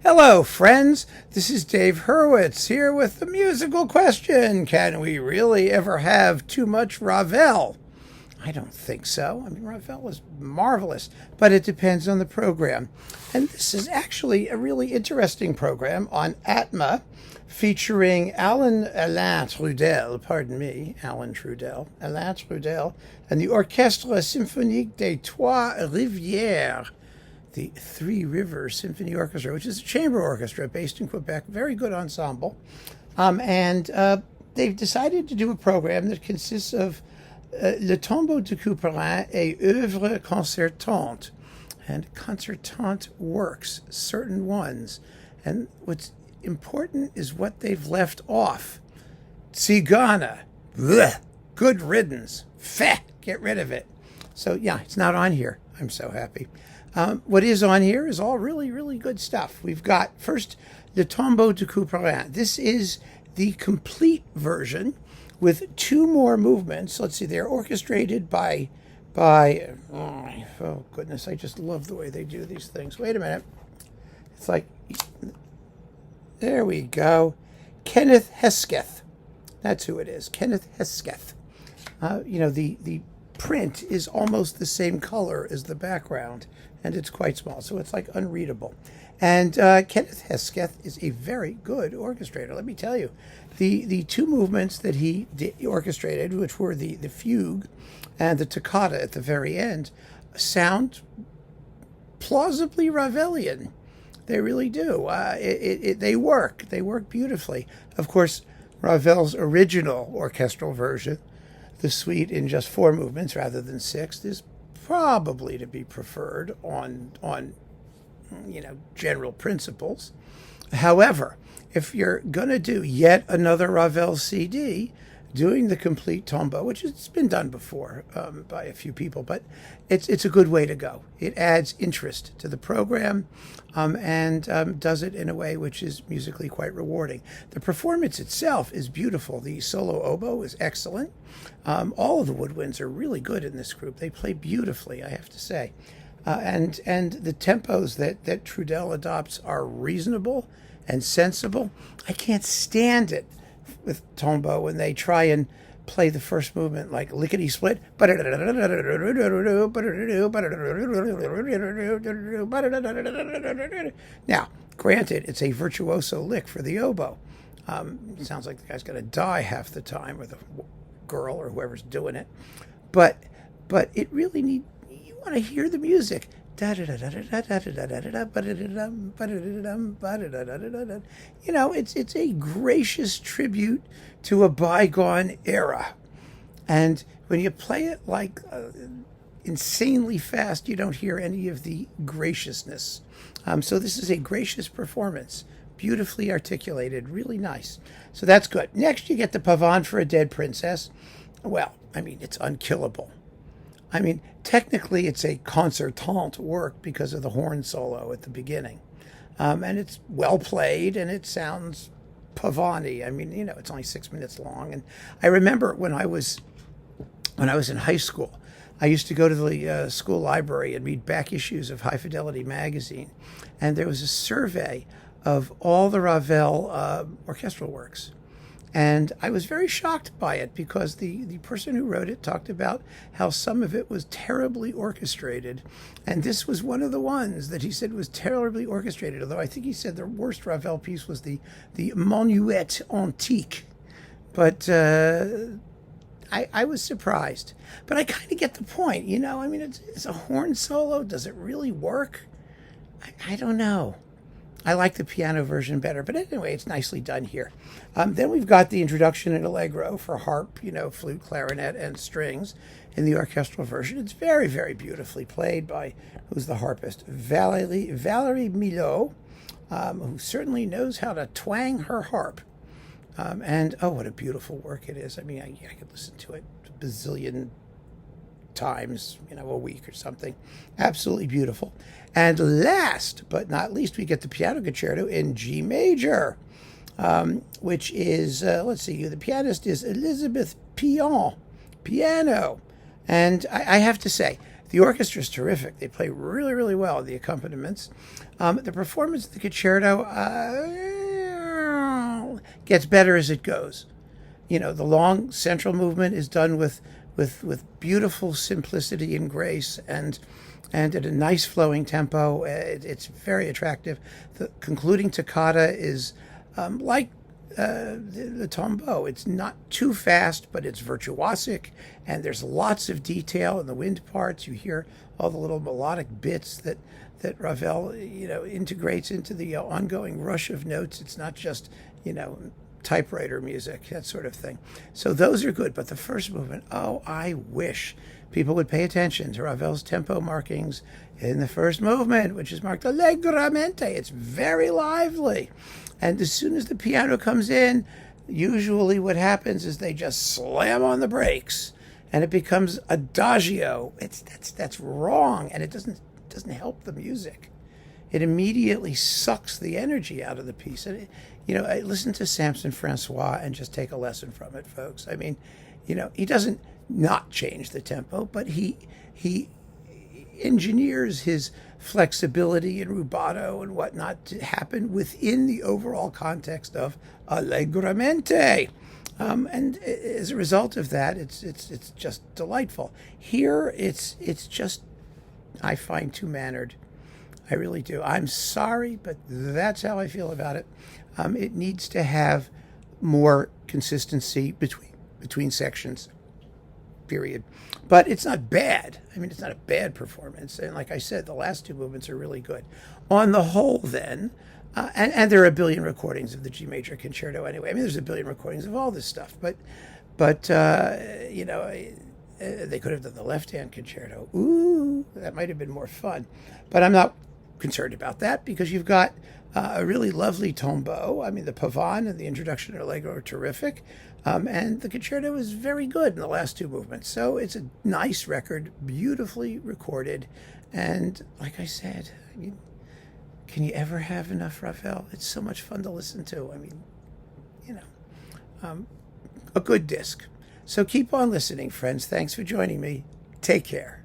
Hello, friends. This is Dave Hurwitz here with the musical question. Can we really ever have too much Ravel? I don't think so. I mean, Ravel is marvelous, but it depends on the program. And this is actually a really interesting program on ATMA featuring Alain Trudel, Alain Trudel, and the Orchestre symphonique des Trois-Rivières, the Three Rivers Symphony Orchestra, which is a chamber orchestra based in Quebec, very good ensemble. And they've decided to do a program that consists of Le Tombeau de Couperin et Œuvres concertantes, and concertant works, certain ones. And what's important is what they've left off. Tzigana, bleh, good riddance, feh, get rid of it. So yeah, it's not on here. I'm so happy. What is on here is all really, really good stuff. We've got first the Tombeau de Couperin. This is the complete version with two more movements. Let's see, they're orchestrated by oh goodness, I just love the way they do these things. Wait a minute. It's like, there we go. Kenneth Hesketh. That's who it is. Kenneth Hesketh. The print is almost the same color as the background, and it's quite small, so it's like unreadable. And Kenneth Hesketh is a very good orchestrator. Let me tell you, the two movements that he orchestrated, which were the fugue and the toccata at the very end, sound plausibly Ravelian. They really do. They work. They work beautifully. Of course, Ravel's original orchestral version, the suite in just 4 movements rather than 6, is probably to be preferred on general principles. However, if you're going to do yet another Ravel CD, doing the complete tombeau, which has been done before by a few people, but it's a good way to go. It adds interest to the program and does it in a way which is musically quite rewarding. The performance itself is beautiful. The solo oboe is excellent. All of the woodwinds are really good in this group. They play beautifully, I have to say. And the tempos that Trudel adopts are reasonable and sensible. I can't stand it with Tombeau when they try and play the first movement like lickety split. Now, granted, it's a virtuoso lick for the oboe. Sounds like the guy's going to die half the time, or the girl, or whoever's doing it. But it really you want to hear the music. It's a gracious tribute to a bygone era. And when you play it like insanely fast, you don't hear any of the graciousness. So this is a gracious performance, beautifully articulated, really nice. So that's good. Next, you get the Pavane for a Dead Princess. Well, I mean, it's unkillable. I mean, technically it's a concertant work because of the horn solo at the beginning. And it's well played and it sounds Pavane. I mean, it's only 6 minutes long. And I remember when I was in high school, I used to go to the school library and read back issues of High Fidelity magazine. And there was a survey of all the Ravel orchestral works. And I was very shocked by it because the person who wrote it talked about how some of it was terribly orchestrated. And this was one of the ones that he said was terribly orchestrated, although I think he said the worst Ravel piece was the Menuet Antique. But I was surprised. But I kind of get the point, I mean, it's a horn solo. Does it really work? I don't know. I like the piano version better, but anyway, it's nicely done here. Then we've got the introduction in Allegro for harp, flute, clarinet, and strings in the orchestral version. It's very, very beautifully played by, who's the harpist? Valérie Milot, who certainly knows how to twang her harp. And oh, what a beautiful work it is. I mean, I could listen to it a bazillion times, a week or something. Absolutely beautiful. And last but not least, we get the piano concerto in G major, which is, let's see, the pianist is Élisabeth Pion, piano. And I have to say, The orchestra is terrific. They play really, really well, the accompaniments. The performance of the concerto gets better as it goes. You know, the long central movement is done with beautiful simplicity and grace, and at a nice flowing tempo. It's very attractive. The concluding toccata is like the Tombeau. It's not too fast, but it's virtuosic, and there's lots of detail in the wind parts. You hear all the little melodic bits that Ravel, integrates into the ongoing rush of notes. It's not just, typewriter music, that sort of thing. So those are good. But the first movement, I wish people would pay attention to Ravel's tempo markings in the first movement, which is marked allegramente. It's very lively. And as soon as the piano comes in, usually what happens is they just slam on the brakes and it becomes adagio. That's wrong, and it doesn't help the music. It immediately sucks the energy out of the piece. And I listen to Samson Francois and just take a lesson from it, folks. I mean, he doesn't not change the tempo, but he engineers his flexibility and rubato and whatnot to happen within the overall context of allegramente. And as a result of that, it's just delightful. Here, it's just, I find, too mannered. I really do. I'm sorry, but that's how I feel about it. It needs to have more consistency between sections, period. But it's not bad. I mean, it's not a bad performance. And like I said, the last two movements are really good. On the whole, then, and there are a billion recordings of the G major concerto anyway. I mean, there's a billion recordings of all this stuff. But they could have done the left-hand concerto. Ooh, that might have been more fun. But I'm not concerned about that, because you've got a really lovely Tombeau. I mean, the Pavane and the introduction to Allegro are terrific. And the concerto is very good in the last two movements. So it's a nice record, beautifully recorded. And like I said, I mean, can you ever have enough Ravel? It's so much fun to listen to. I mean, a good disc. So keep on listening, friends. Thanks for joining me. Take care.